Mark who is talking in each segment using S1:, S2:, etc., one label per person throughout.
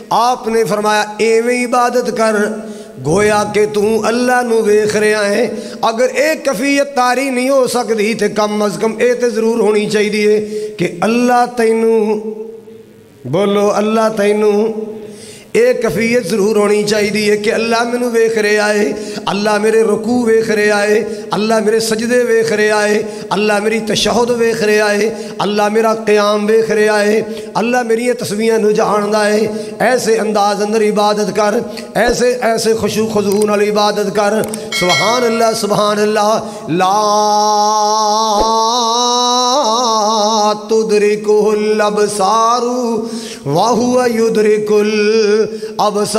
S1: آپ نے فرمایا ایویں عبادت کر گویا کہ تو اللہ نو ویکھ رہا ہے۔ اگر ایک کیفیت تاری نہیں ہو سکتی تے کم از کم اے تے ضرور ہونی چاہیے کہ اللہ تینوں، بولو اللہ تینوں، ایک کیفیت ضرور ہونی چاہیے کہ اللہ مینوں ویکھ رہا ہے، اللہ میرے رکوع ویکھ رہا ہے، اللہ میرے سجدے ویکھ رہا ہے، اللہ میری تشہد ویکھ رہا ہے، اللہ میرا قیام ویکھ رہا ہے، اللہ میری تسبیحاں نو جاندا ہے۔ ایسے انداز اندر عبادت کر، ایسے خشوع خضوع نال عبادت کر۔ سبحان اللہ سبحان اللہ۔ لا تدرکہ الابصار وہو یدرک الابصار۔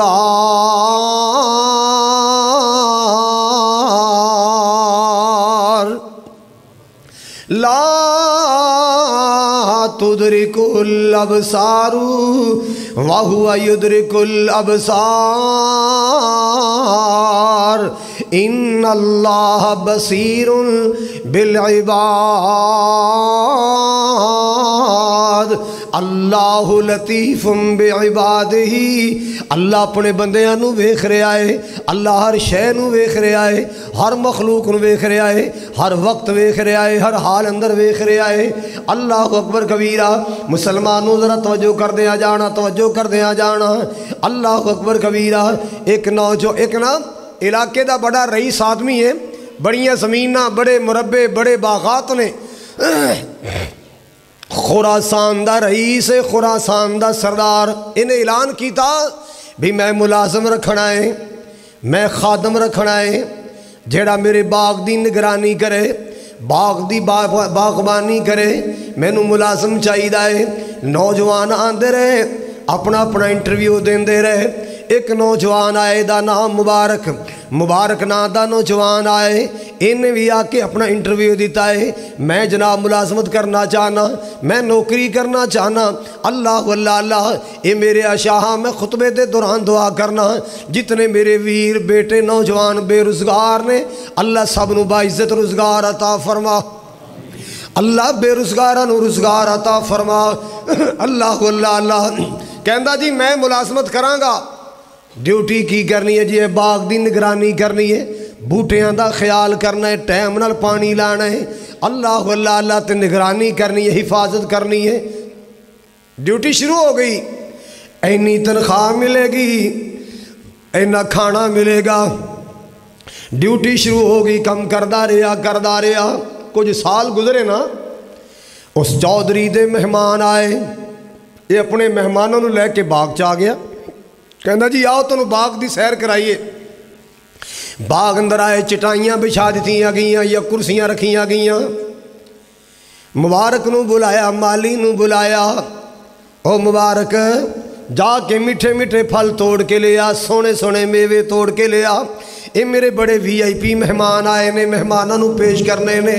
S1: لا تدرکہ الابصار وہو یدرک الابصار۔ ان اللہ بصیر بالعباد۔ اللہ لطیف بعبادہ۔ اللہ اپنے بندیاں نو ویکھ رہا ہے، اللہ ہر شے نو ویکھ رہا ہے، ہر مخلوق نو ویکھ رہا ہے، ہر وقت ویکھ رہا ہے، ہر حال اندر ویکھ رہا ہے۔ اللہ اکبر کبیرہ۔ مسلمانوں ذرا توجہ کر دیا جانا، توجہ کر دیا جانا۔ اللہ اکبر کبیرہ۔ ایک نا علاقے دا بڑا رئیس آدمی ہے، بڑیاں زمیناں، بڑے مربے، بڑے باغات نے۔ خراسان دا رئیس، خراسان دا سردار، انہیں اعلان کیتا بھی میں ملازم رکھنا ہے، میں خادم رکھنا ہے، جیڑا میرے باغ دی نگرانی کرے، باغ دی باغبانی کرے، مینوں ملازم چاہیے۔ نوجوان آندے رہے، اپنا انٹرویو دیندے رہے۔ ایک نوجوان آئے دا نام مبارک نام دا نوجوان آئے، انہیں بھی آ کے اپنا انٹرویو دیتا ہے۔ میں جناب ملازمت کرنا چاہنا، میں نوکری کرنا چاہنا۔ اللہ اللہ اللہ، اے میرے شاہ، میں خطبے دے دوران دعا کرنا جتنے میرے ویر بیٹے نوجوان بے روزگار نے، اللہ سب نو باعزت روزگار عطا فرما، اللہ بے روزگاراں نو روزگار عطا فرما۔ اللہ اللہ اللہ۔ کہندا جی میں ملازمت کراں گا، ڈیوٹی کی کرنی ہے جی؟ باغ دی نگرانی کرنی ہے، بوٹیاں دا خیال کرنا ہے، ٹائم نال پانی لانا ہے، اللہ اللہ اللہ تے نگرانی کرنی ہے، حفاظت کرنی ہے۔ ڈیوٹی شروع ہو گئی، اینی تنخواہ ملے گی، اینا کھانا ملے گا۔ ڈیوٹی شروع ہو گئی، کم کردہ رہا۔ کچھ سال گزرے نا، اس چودھری دے مہمان آئے، یہ اپنے مہمانوں نو لے کے باغ چا گیا۔ کہندا جی آؤ تنوں باغ دی سیر کرائیے۔ باغ اندر آئے، چٹائیاں بچھا دیتیاں گئیاں یا کرسیاں رکھیاں گئیاں۔ مبارک نو بلایا، مالی نو بلایا، او مبارک جا کے میٹھے میٹھے پھل توڑ کے لیا، سونے سونے میوے توڑ کے لیا۔ اے میرے بڑے وی آئی پی مہمان آئے نے، مہمانوں نو پیش کرنے نے۔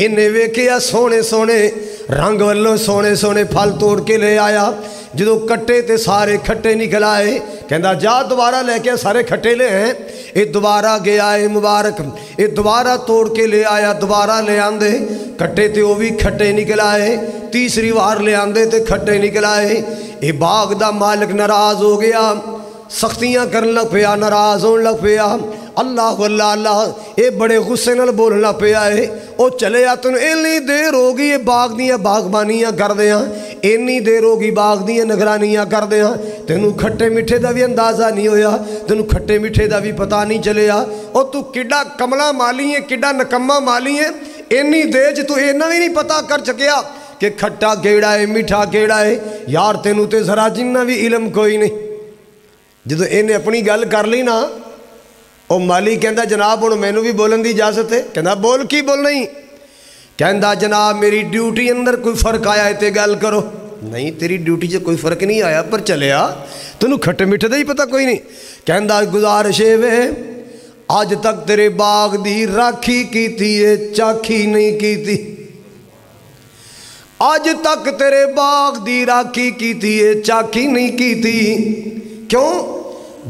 S1: انہیں ویکھیا سونے سونے رنگ والوں سونے سونے پھل توڑ کے لے آیا۔ جدو کٹے تے سارے کھٹے نکل آئے، کہندا جا دوبارہ لے کے سارے کھٹے لے ہیں۔ اے دوبارہ گیا ہے مبارک، اے دوبارہ توڑ کے لے آیا، دوبارہ لے آندے، کٹے تے وہ بھی کھٹے نکل آئے۔ تیسری بار لے آندے تے کھٹے نکل آئے۔ اے باغ دا مالک ناراض ہو گیا، سختیاں کرن لگ پیا، ناراض ہون لگ پیا۔ اللہ اللہ اللہ، اے بڑے غصے نال بولن لگ پیا ہے۔ او چلے آ تینوں اینی دیر ہو گئی باغ دیاں باغبانیاں کردیاں، اینی دیر ہو گئی باغ دیاں نگرانیاں کردیاں، تینوں کھٹے میٹھے دا بھی اندازہ نہیں ہویا، تینوں کھٹے میٹھے دا بھی پتہ نہیں چلیا۔ او تو کڈا کملا مالی ہے، کڈا نکما مالی ہے، اینی دیر تو اینا بھی نہیں پتہ کر چکیا کہ کھٹا کیڑا ہے میٹھا کیڑا ہے۔ یار تینوں تے ذرا جنہ بھی علم کوئی نہیں۔ جدو انہیں اپنی گل کر لی نا، او مالی کہندا جناب ہن مینوں بھی بولن دی اجازت ہے؟ کہندا بول کی بولنا ہی؟ کہندا جناب میری ڈیوٹی اندر کوئی فرق آیا ہے تے گل کرو۔ نہیں تیری ڈیوٹی سے کوئی فرق نہیں آیا، پر چلے آ، تینوں کھٹے میٹھے دا ہی پتہ کوئی نہیں۔ کہندا گزارش ہے آج تک تیرے باغ دی راکھی کیتی ہے، چاکھی نہیں کیتی۔ آج تک تیرے باغ دی راکھی کیتی ہے، چاکھی نہیں کیتی۔ کیوں؟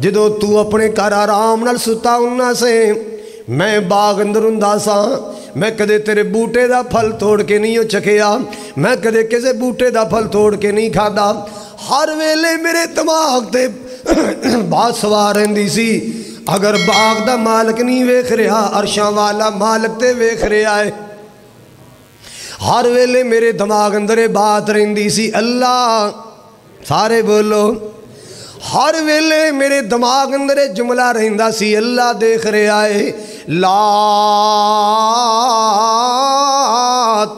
S1: جدو تو اپنے گھر آرام نال ستا ہونا سے، میں باغ اندر ہوندا سا، میں کدے تیرے بوٹے دا پھل توڑ کے نہیں چکھیا، میں کدے کسے بوٹے دا پھل توڑ کے نہیں کھادا۔ ہر ویلے میرے دماغ تے بات سوار رہندی سی، اگر باغ دا مالک نہیں ویکھ رہا، عرشاں والا مالک تے ویکھ رہا ہے۔ ہر ویلے میرے دماغ اندر بات رہندی سی، اللہ، سارے بولو، ہر ویلے میرے دماغ اندر جملہ رہندا سی، اللہ دیکھ رہا ہے، لا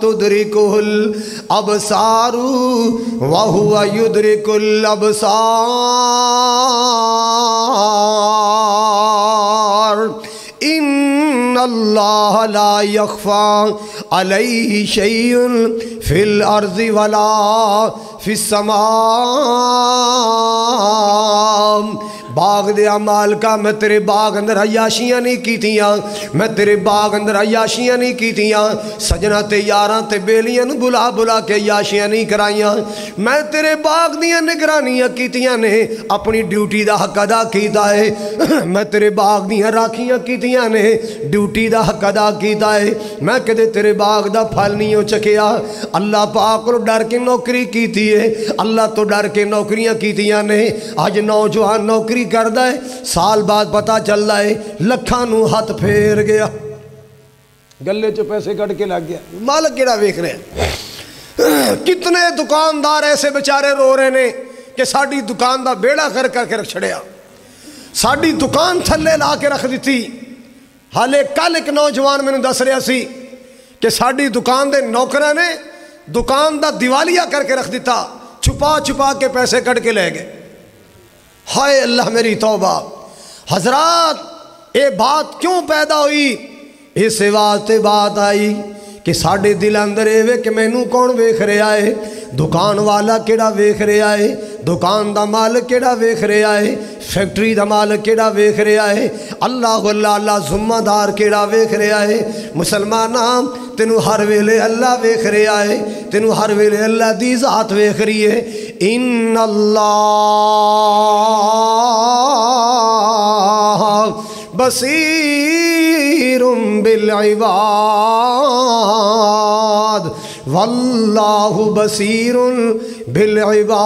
S1: تدرکہ الابصار وہو یدرک الابصار، ان اللہ لا یخفی علیہ شیء فی الارض ولا فی السماء۔ باغ دے اعمال کا میں تیرے باغ اندر عیاشیاں نہیں کیتیاں، میں تیرے باغ اندر عیاشیاں نہیں کیتیاں، سجنا تے یاراں تے بیلیاں نو بلا بلا کے عیاشیاں نہیں کرائیاں، میں تیرے باغ دیاں نگرانیاں کیتیاں نے، اپنی ڈیوٹی دا حق ادا کیتا ہے، میں تیرے باغ دیاں راکھیاں کیتیاں نے، ڈیوٹی دا حق ادا کیتا ہے، میں کدے تیرے باغ دا پھل نہیں چکھیا۔ اللہ پاک کو ڈر کے نوکری کیتی ہے، اللہ تو ڈر کے نوکریاں کیتیاں نے۔ آج نوجوان نوکری کردہ ہے، سال بعد پتہ چل رہا ہے لکھاں نو ہاتھ پھیر گیا، گلے چو پیسے کٹ کے لگ گیا، مالک کیڑا ویکھ رہے ہیں۔ کتنے دکاندار ایسے بیچارے رو رہے نے کہ ساڈی دکان دا بیڑا کر کے رکھ چھڑیا، ساڈی دکان تھلے لا کے رکھ دیتی۔ حالے کل ایک نوجوان میں نے دس رہا سی کہ ساڈی دکان دے نوکرہ نے دکان دا دیوالیہ کر کے رکھ دیتا، چھپا چھپا کے پیسے کٹ کے لے گئے۔ ہائے اللہ میری توبہ۔ حضرات اے بات کیوں پیدا ہوئی؟ اس واسطے بات آئی کہ ساڈے دل اندر اے کہ مینوں کون ویکھ رہا ہے، دکان والا کیڑا ویکھ رہا ہے، دکان دا مالک کیڑا ویکھ رہا ہے، فیکٹری دا مالک کیڑا ویکھ رہا ہے، اللہ اللہ ذمہ دار کیڑا ویکھ رہا ہے۔ مسلماناں تینو ہر ویلے اللہ ویکھ رہا ہے، تینو ہر ویلے اللہ دی ذات ویکھ رہی ہے۔ ان اللہ بصیر بالعباد واللہ بصیر بالعباد۔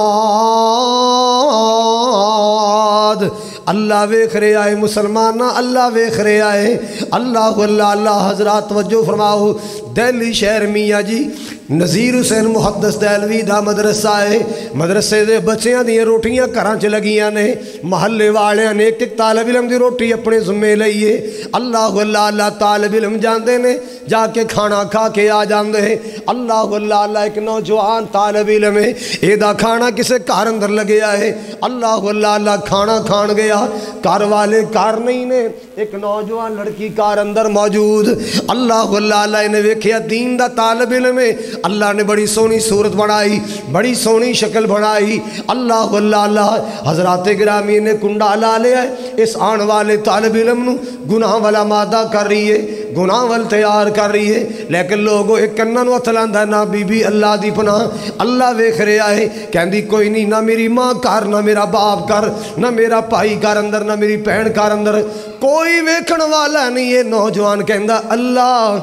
S1: اللہ ویکھ رہا ہے مسلمانہ، اللہ ویکھ رہا ہے، اللہ اللہ۔ حضرات توجہ فرماؤ، دہلی شہر میاں جی نذیر حسین محدث دہلوی دا مدرسہ ہے، مدرسے دے بچیاں دیاں روٹیاں گھراں چ لگیاں نے، محلے والیاں نے ایک ایک طالب علم دی روٹی اپنے ذمے لئیے، اللہ اللہ۔ طالب علم جاندے نے جا کے کھانا کھا کے آ جاندے ہیں، اللہ اللہ۔ ایک نوجوان طالب علم ہے، اے دا کھانا کسے کار اندر لگیا ہے، اللہ اللہ۔ کھانا کھان گیا، کار والے کار نہیں نے، ایک نوجوان لڑکی کار اندر موجود، اللہ اللہ۔ انہیں ویکھیا دین دا طالب علم ہے، اللہ نے بڑی سونی صورت بنائی، بڑی سونی شکل بنائی، اللہ اللہ۔ حضرات گرامی نے کنڈا لا لیا ہے، اس آن والے طالب علم نو گناہ والا مادہ کر رہی ہے، گناہ وال تیار کر رہی ہے، لیکن لوگوں ایک کنہ نو اتلاندہ نہ بی بی اللہ دی پناہ، اللہ ویکھ رہا ہے، کہندی کوئی نہیں، نہ میری ماں کر، نہ میرا باپ کر، نہ میرا بھائی کر اندر، نہ میری بہن کر اندر، کوئی ویکھن والا نہیں ہے۔ نوجوان کہندا اللہ،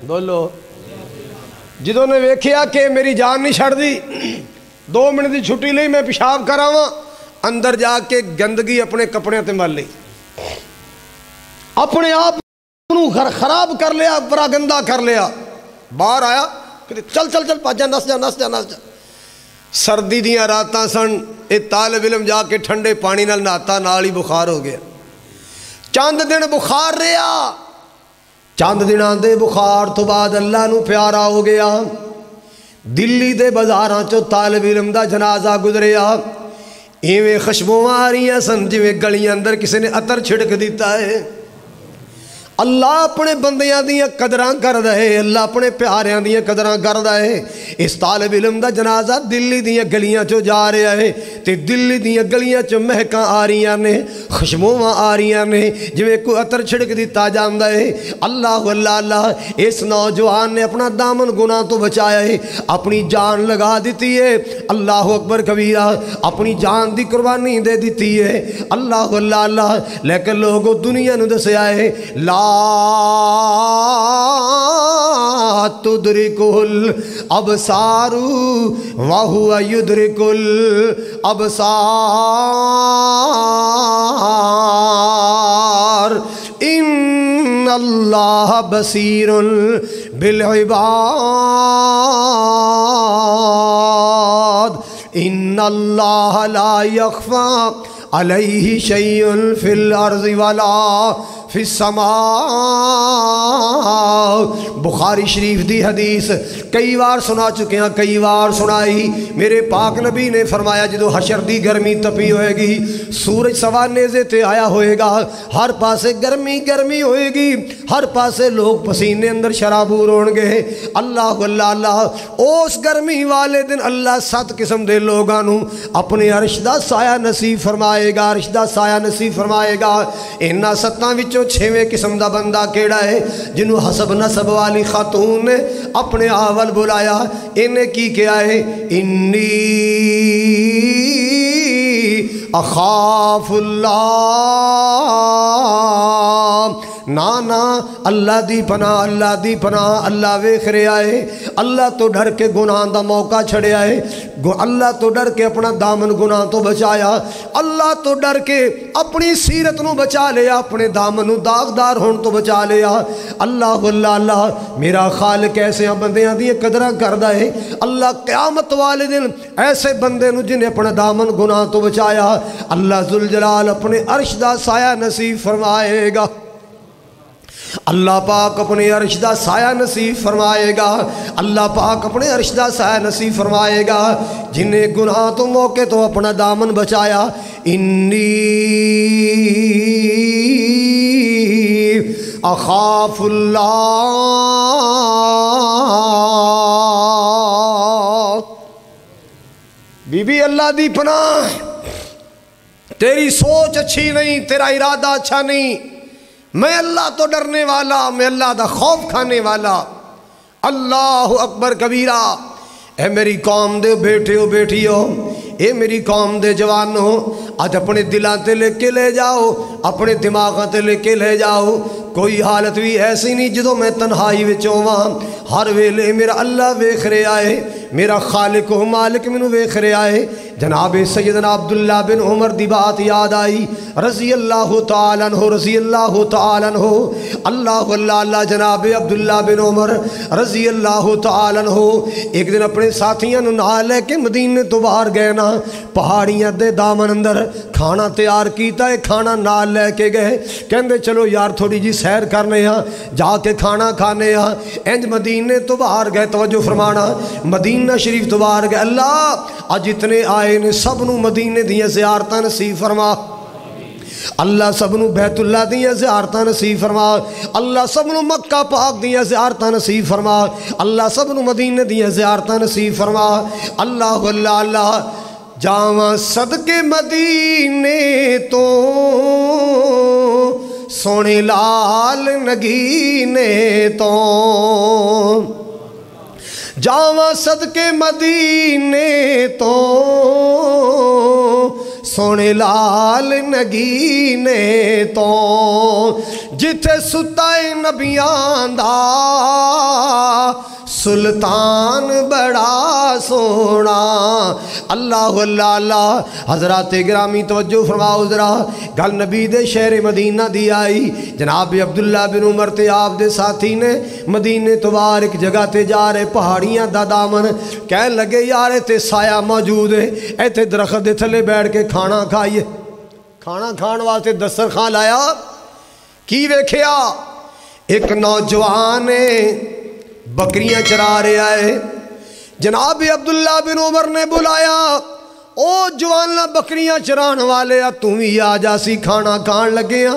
S1: بولو۔ جدوں نے ویکھیا کہ میری جان نہیں چھڑ دی، 2 منٹ دی چھٹی لئی میں پیشاب کراواں، اندر جا کے گندگی اپنے کپڑے تے مل لی، اپنے آپ نو خراب کر لیا، بڑا گندا کر لیا، باہر آیا کہ چل چل چل پاجا، نس جا نس جا نس جا۔ سردی دیاں راتاں سن، اے طالب علم جا کے ٹھنڈے پانی نال نہاتا، نال ہی بخار ہو گیا، چند دن بخار رہا، چند دنوں دے بخار تو بعد اللہ نو پیارا ہو گیا، دلی دے بازاراں چو طالب علم دا جنازہ گزریا، ایویں خوشبوئیں آ رہی سن جویں گلیاں اندر کسی نے عطر چھڑک دیتا ہے۔ اللہ اپنے بندیاں دیاں قدراں کردا ہے، اللہ اپنے پیاریاں دیاں قدراں کردا ہے۔ اس طالب علم دا جنازہ دلی دیاں گلیاں چو جا رہا ہے تے دل دیاں گلیاں چ مہکاں آ رہیاں نے، خوشبوواں آ رہیاں نے، جویں کوئی عطر چھڑک دتا جاندا ہے۔ اللہ اللہ اللہ، اس نوجوان نے اپنا دامن گناہ تو بچایا ہے، اپنی جان لگا دیتی ہے، اللہ اکبر کبیرہ، اپنی جان دی قربانی دے دیتی ہے، اللہ اللہ اللہ۔ لیکن لوگوں دنیا نو دسیا ہے لا تدرکہ الابصار وہو یدرک الابصار ان اللہ بصیر بالعباد ان اللہ لا یخفی علیہ شیء فی الارض ولا فی السماء۔ بخاری شریف دی حدیث کئی بار سنا چکے ہیں، کئی بار سنائی۔ میرے پاک نبی نے فرمایا جدو حشر دی گرمی تپی ہوئے گی، سورج سوا نیزے تے آیا ہوئے گا، ہر پاسے گرمی گرمی ہوئے گی، ہر پاسے لوگ پسینے اندر شرابور ہون گے۔ اللہ اللہ اللہ، اس گرمی والے دن اللہ 7 قسم دے لوگانوں اپنے عرش دا سایہ نصیب فرمائے گا، عرش دا سایہ نصیب فرمائے گا۔ انہاں 7 وچوں 6ویں قسم دا بندہ کیڑا ہے؟ جنہوں حسب نسب والی خاتون نے اپنے آول بلایا، انہیں کی کیا ہے؟ انی اخاف اللہ، نانا اللہ دی پناہ، اللہ دی پناہ، اللہ ویکھ رہا ہے، اللہ تو ڈر کے گناہ دا موقع چھڑیا ہے، اللہ تو ڈر کے اپنا دامن گناہ تو بچایا، اللہ تو ڈر کے اپنی سیرت نو بچا لیا، اپنے دامن نو داغدار ہون تو بچا لیا۔ اللہ اللہ اللہ، میرا خالق ایسے بندیاں دی قدرہ کردہ ہے۔ اللہ قیامت والے دن ایسے بندے نو جنہیں اپنا دامن گناہ تو بچایا، اللہ ذوالجلال اپنے عرش دا سایہ نصیب فرمائے گا، اللہ پاک اپنے عرش دا سایہ نصیب فرمائے گا، اللہ پاک اپنے عرش دا سایہ نصیب فرمائے گا جنہیں گناہ تو موقع تو اپنا دامن بچایا۔ انی اخاف اللہ، بی بی اللہ دی پناہ، تیری سوچ اچھی نہیں، تیرا ارادہ اچھا نہیں، میں اللہ تو ڈرنے والا، میں اللہ دا خوف کھانے والا۔ اللہ اکبر کبیرہ۔ اے میری قوم دے بیٹھے ہو بیٹھی ہو، اے میری قوم دے جوان ہو، آج اپنے دلان تے لے کے لے جاؤ، اپنے دماغاں تے لے کے لے جاؤ۔ کوئی حالت بھی ایسی نہیں جدو میں تنہائی وچوں وہاں، ہر ویلے میرا اللہ ویکھ رہا ہے، میرا خالق و مالک منو ویکھ رہا ہے۔ جناب سیدنا عبداللہ بن عمر دی بات یاد آئی، رضی اللہ تعالیٰ عنہ، رضی اللہ تعالیٰ عنہ، اللہ اللہ اللہ۔ جناب عبداللہ بن عمر رضی اللہ تعالیٰ عنہ ایک دن اپنے ساتھیاں نو نال لے کے مدینے تو باہر گئے نا، پہاڑیاں دے دامن اندر کھانا تیار کیتا ہے، کھانا نال لے کے گئے، کہندے چلو یار تھوڑی جی سیر کرنے ہاں، جا کے کھانا کھانے ہاں۔ انج مدینے تو باہر گئے، توجہ فرمانا، مدینہ شریف تو باہر گئے۔ اللہ آج اتنے آئے نے سب نو مدینے دیاں زیارتاں نصیب فرما، اللہ سب نو بیت اللہ دیاں زیارتاں نصیب فرما، اللہ سب نو مکہ پاک دیاں زیارتاں نصیب فرما، اللہ سب نو مدینے دیاں زیارتاں نصیب فرما۔ اللہ اللہ اللہ۔ جاواں صدقے مدینے تو سونے لال نگینے تو، جاواں صدقے مدینے تو سونے لال نگینے تو، جتھے ستائے نبیان دا سلطان بڑا سونا۔ اللہ اللہ اللہ۔ حضرات گرامی توجہ فرماؤ ذرا، گل نبی دے شہر مدینہ دی آئی، جناب عبداللہ بن عمر تے آپ دے ساتھی نے مدینے تو باہر ایک جگہ تے جا رہے، پہاڑیاں دا دامن، کہنے لگے یار تے سایہ موجود ہے، ایتھے درخت دے تھلے بیٹھ کے کھانا کھائیے۔ کھانا کھان واسطے دسترخوان لایا، کی ویکھیا؟ ایک نوجوان بکریاں چرا رہا ہے۔ جناب عبداللہ بن عمر نے بلایا، او جوانا بکریاں چران والے، تم ہی آ جاسی، کھانا کھان لگے ہیں،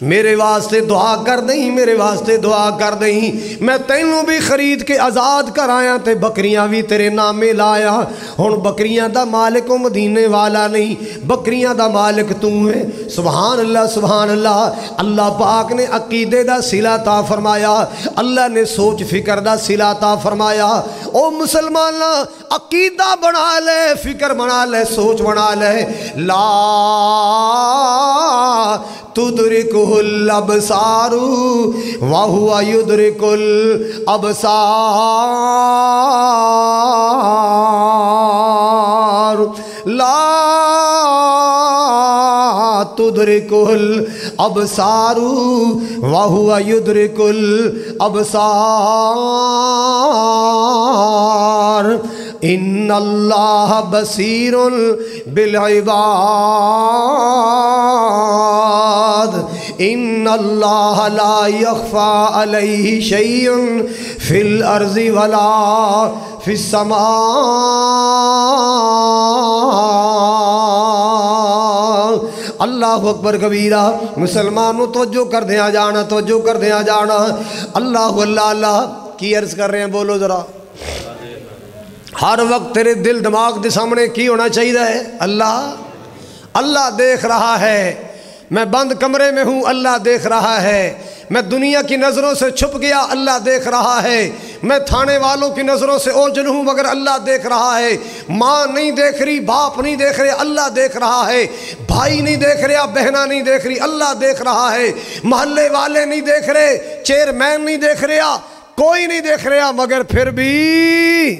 S1: میرے واسطے دعا کر دیں، میرے واسطے دعا کر دیں، میں تینوں بھی خرید کے آزاد کرایا تے بکریاں بھی تیرے نامے لایا۔ ہن بکریاں دا مالک مدینے والا نہیں، بکریاں دا مالک تو ہے۔ سبحان اللہ سبحان اللہ۔ اللہ پاک نے عقیدے دا صلہ عطا فرمایا، اللہ نے سوچ فکر دا صلہ عطا فرمایا۔ او مسلمان عقیدہ بنا لے، فکر بنا لے، سوچ بنا لے۔ لا تدرکہ الابصار وہو یدرک الابصار، لا تدرکہ الابصار وہو یدرک الابصار، ان اللہ بصیر بالعباد، ان اللہ لا یخفی علیہ شیء فی الارض ولا فی السماء۔ اللہ اکبر کبیرہ۔ مسلمانوں توجہ کر دیا جانا، توجہ کر دیا جانا۔ اللہ اللہ اللہ کی عرض کر رہے ہیں، بولو ذرا۔ ہر وقت تیرے دل دماغ کے سامنے کی ہونا چاہیے ہے؟ اللہ، اللہ دیکھ رہا ہے۔ میں بند کمرے میں ہوں، اللہ دیکھ رہا ہے۔ میں دنیا کی نظروں سے چھپ گیا، اللہ دیکھ رہا ہے۔ میں تھانے والوں کی نظروں سے اوجھل ہوں مگر اللہ دیکھ رہا ہے۔ ماں نہیں دیکھ رہی، باپ نہیں دیکھ رہے، اللہ دیکھ رہا ہے۔ بھائی نہیں دیکھ رہا، بہنا نہیں دیکھ رہی، اللہ دیکھ رہا ہے۔ محلے والے نہیں دیکھ رہے، چیئرمین نہیں دیکھ رہا، کوئی نہیں دیکھ رہا، مگر پھر بھی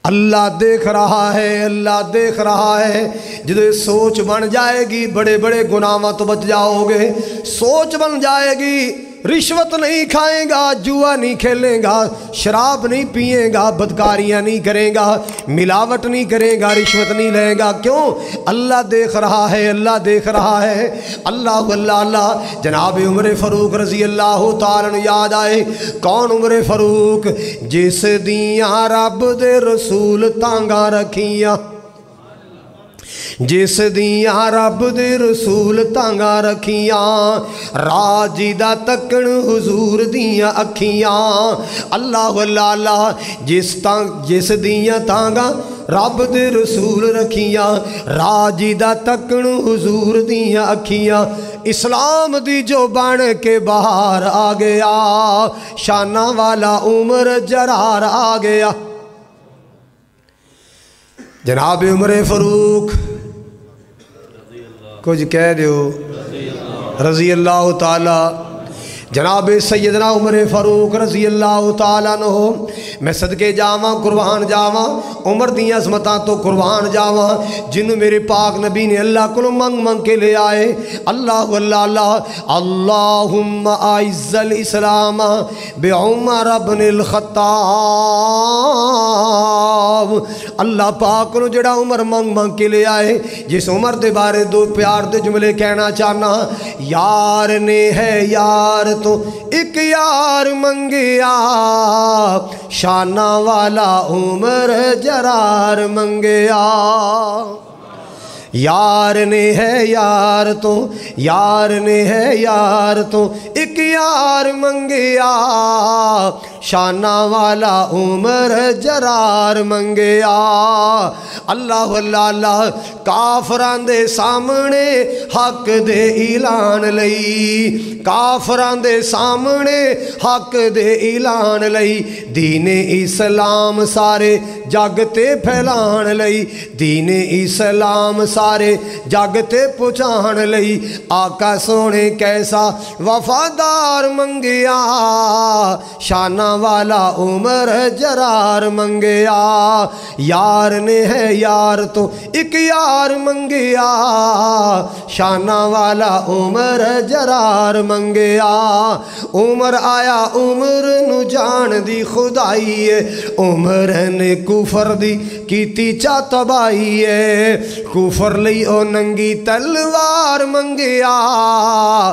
S1: اللہ دیکھ رہا ہے، اللہ دیکھ رہا ہے۔ جدو سوچ بن جائے گی بڑے بڑے گناہوں تو بچ جاؤ گے۔ سوچ بن جائے گی، رشوت نہیں کھائے گا، جوا نہیں کھیلے گا، شراب نہیں پیے گا، بدکاریاں نہیں کرے گا، ملاوٹ نہیں کرے گا، رشوت نہیں لے گا۔ کیوں؟ اللہ دیکھ رہا ہے، اللہ دیکھ رہا ہے۔ اللہ اللہ اللہ۔ جناب عمر فاروق رضی اللہ تعالیٰ عنہ یاد آئے۔ کون عمر فاروق؟ جس دیاں رب دے رسول تانگا رکھیاں، جس دیاں رب دے رسول تانگا رکھیاں، راجی دا تکن حضور دیاں اکھیاں۔ اللہ اللہ اللہ۔ جس دیاں تانگا رب دے رسول رکھیاں، راجی دا تکن حضور دیاں اکھیاں۔ اسلام دی جو بن کے باہر آ گیا، شانہ والا عمر جرار آ گیا۔ جناب عمر فاروق کچھ کہہ دیو، رضی اللہ تعالی۔ جناب سیدنا عمر فاروق رضی اللہ تعالیٰ عنہ، میں صدقے جاواں، قربان جاواں، عمر دی عظمتاں تو قربان جاواں، جنہوں میرے پاک نبی نے اللہ کو منگ منگ کے لے آئے۔ اللہ اللہ اللہ۔ اللہم اعز الاسلام بعمر بن الخطاب۔ اللہ پاک کو جڑا عمر منگ منگ کے لے آئے، جس عمر دے بارے دو پیار دے جملے کہنا چاہنا۔ یار نے ہے یار تو ایک یار منگیا، شانہ والا عمر جرار منگیا۔ یار نے ہے یار تو، یار نے ہے یار تو ایک یار منگیا، شانہ والا عمر جرار منگیا۔ اللہ اللہ اللہ۔ کافران دے سامنے حق دے اعلان لئی، کافران دے سامنے حق دے اعلان لئی، دین اسلام سارے جگ تے پھیلان لئی، دین اسلام سارے جگ تے پہنچان لئی، آقا سونے کیسا وفادار منگیا، شانہ والا عمر جرار منگیا۔ یار نے ہے یار تو ایک یار منگیا، شانہ والا عمر جرار منگیا۔ عمر آیا عمر نو جان دی خدائی ہے، عمر نے کفر دی کیتی چا تبائی ہے، کفر لئی او ننگی تلوار منگیا،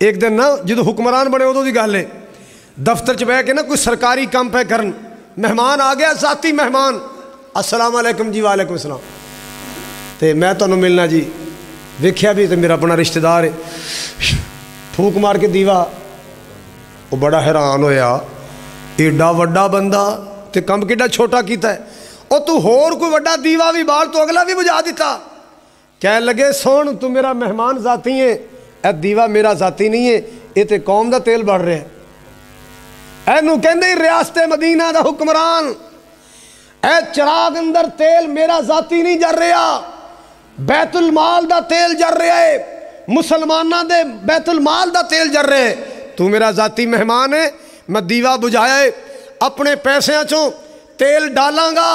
S1: ایک دن نا جدو حکمران بنے ادو کی گل ہے، دفتر چ بہ کے نا کوئی سرکاری کام پہ کرن، مہمان آ گیا، ذاتی مہمان، السلام علیکم جی، وعلیکم السلام، تے میں تمہیں ملنا جی، ویکھیا بھی تے میرا اپنا رشتہ دار ہے، پھوک مار کے دیوا، وہ بڑا حیران ہویا، ایڈا وڈا بندہ تے کم کیڈا چھوٹا کیتا ہے، اور تو ہور کوئی وڈا دیوا بھی بال تو اگلا بھی بجھا دیتا، کہنے لگے سون تو میرا مہمان ذاتی ہے، اے دیوا میرا ذاتی نہیں ہے، یہ تے قوم دا تیل بڑھ رہے ہیں، اے نو کہندے ریاست مدینہ دا حکمران، اے چراغ اندر تیل میرا ذاتی نہیں جر رہا، بیت المال دا تیل جر رہا ہے، مسلمانہ دے بیت المال دا تیل جر رہے ہے، تو میرا ذاتی مہمان ہے، میں دیوا بجھایا ہے، اپنے پیسے چوں تیل ڈالاں گا،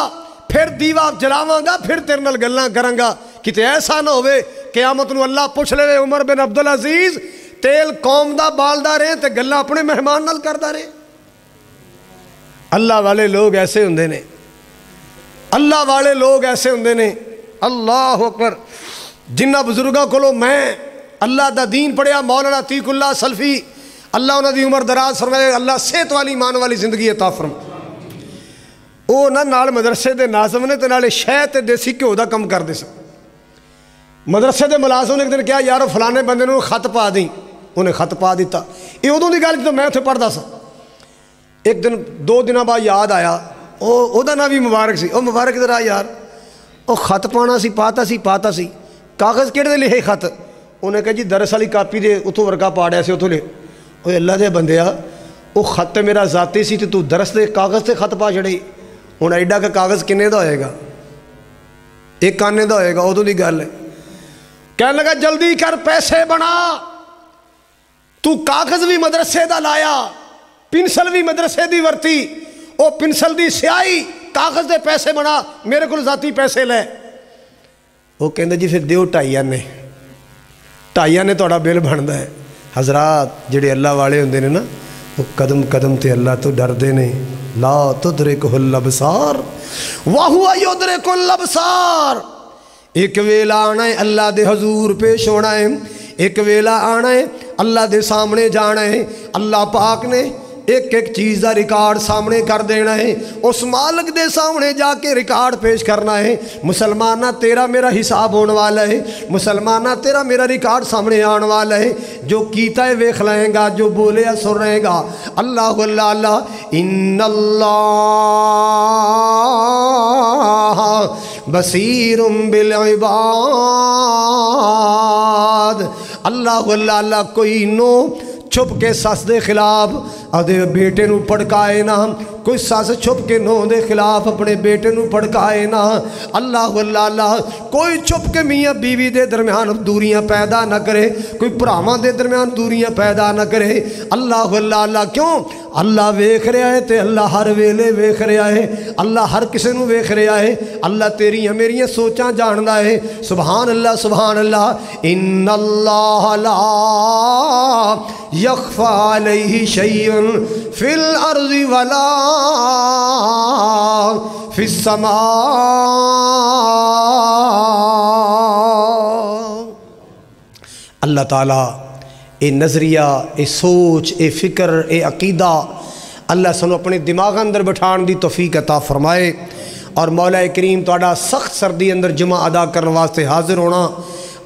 S1: پھر دیوا جلاواں گا، پھر تیرے نال گلاں کراں گا، کتے ایسا نہ ہوئے قیامت نو اللہ پوچھ لے عمر بن عبدالعزیز تیل قوم دا بالدا رہے تے گلاں اپنے مہمان نال کردا رہے۔ اللہ والے لوگ ایسے ہوندے نے، اللہ والے لوگ ایسے ہوندے نے، اللہ اکبر۔ جنہ بزرگاں کولوں میں اللہ دا دین پڑھیا، مولانا عتیق اللہ سلفی، اللہ انہاں دی عمر دراز فرمائے، اللہ صحت والی ایمان والی زندگی عطا فرمائے، وہ نال مدرسے دے ناظم نے تے نالے شہد تے دیسی گھیو دا کم کردے سن۔ مدرسے دے ملازم نے ایک دن کہا یارو فلانے بندے نوں خط پا دیں، انہیں خط پا دیتا، یہ ادوں دی گل جدوں میں اتھے پڑھدا سا، ایک دن 2 دن بعد یاد آیا، او دا نام بھی مبارک سی، او مبارک ذرا یار او خط پانا سی، پاتا سی، کاغذ کیڑے دے لکھے خط؟ انہیں کہا جی درس والی کاپی دے اتوں ورقہ پاڑیا سی اتوں لے، اوے اللہ دے بندیا او خط میرا ذاتی سی تے تو درس دے کاغذ تے خط پا چھڑی، ہن ایڈا کہ کاغذ کنے دا ہوئے گا؟ ایک کانے دا ہوئے گا، ادوں دی گل ہے۔ کہنے لگا جلدی کر پیسے بنا، تو کاغذ بھی مدرسے دا لایا، پنسل بھی مدرسے دی ورتی، او پنسل دی سیاہی کاغذ دے پیسے بنا، میرے کو ذاتی پیسے لے۔ وہ کہندے جی پھر دیو 2.5 آنے، 2.5 آنے تھوڑا بل بندا ہے۔ حضرات جڑے اللہ والے ہوندے نے نا، وہ قدم قدم تے اللہ تو ڈردے نے، لا تدرکہ الابصار وہو یدرک الابصار۔ ایک ویلا آنا ہے اللہ دے حضور پیش ہونا ہے، ایک ویلا آنا ہے اللہ دے سامنے جانا ہے، اللہ پاک نے ایک ایک چیز دا ریکارڈ سامنے کر دینا ہے، اس مالک دے سامنے جا کے ریکارڈ پیش کرنا ہے۔ مسلمانہ تیرا میرا حساب ہونے والا ہے، مسلمانہ تیرا میرا ریکارڈ سامنے آنے والا ہے، جو کیتا ہے ویکھ لائیں گا، جو بولے یا سن رہے گا۔ اللہ اللہ اللہ، ان اللہ بصیر بالعباد، اللہ اللہ اللہ، کوئی نو چھپ کے ساس دے خلاف آدھے بیٹے نو پڑکائے نہ، کوئی ساس چھپ کے نو دے خلاف اپنے بیٹے نو پڑکائے نہ، اللہ اللہ اللہ، کوئی چھپ کے میاں بیوی دے درمیان دوریاں پیدا نہ کرے، کوئی بھراواں دے درمیان دوریاں پیدا نہ کرے۔ اللہ اللہ اللہ، کیوں؟ اللہ ویکھ رہا ہے تے اللہ ہر ویلے ویکھ رہا ہے، اللہ ہر کسے نو ویکھ رہا ہے، اللہ تیریاں میریاں سوچاں جاندا ہے۔ سبحان اللہ سبحان اللہ۔ ان اللہ لا یخفی علیہ شیء فی الارض ولا فی السماء۔ اللہ تعالیٰ اے نظریہ، اے سوچ، اے فکر، اے عقیدہ اللہ سنو اپنے دماغ اندر بٹھان دی توفیق عطا فرمائے، اور مولا کریم تہاڈا سخت سردی اندر جمعہ ادا کرنے واسطے حاضر ہونا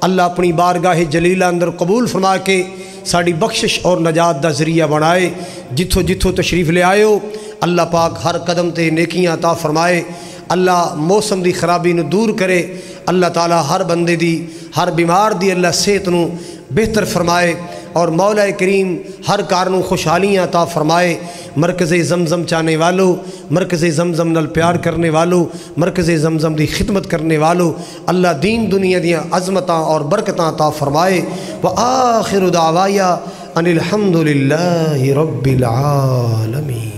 S1: اللہ اپنی بارگاہ جلیلہ اندر قبول فرما کے ساڑی بخشش اور نجات دا ذریعہ بنائے۔ جتھو جتھو تشریف لے آئے ہو اللہ پاک ہر قدم تے نیکیاں عطا فرمائے، اللہ موسم دی خرابی نو دور کرے، اللہ تعالیٰ ہر بندے دی ہر بیمار دی اللہ صحت نو بہتر فرمائے، اور مولا کریم ہر کارنوں خوشحالیاں عطا فرمائے۔ مرکز زمزم چاہنے والو، مرکز زمزم نال پیار کرنے والو، مرکز زمزم دی خدمت کرنے والو، اللہ دین دنیا دیاں عظمتاں اور برکتاں عطا فرمائے۔ وآخر دعوایا ان الحمد للہ رب العالمین۔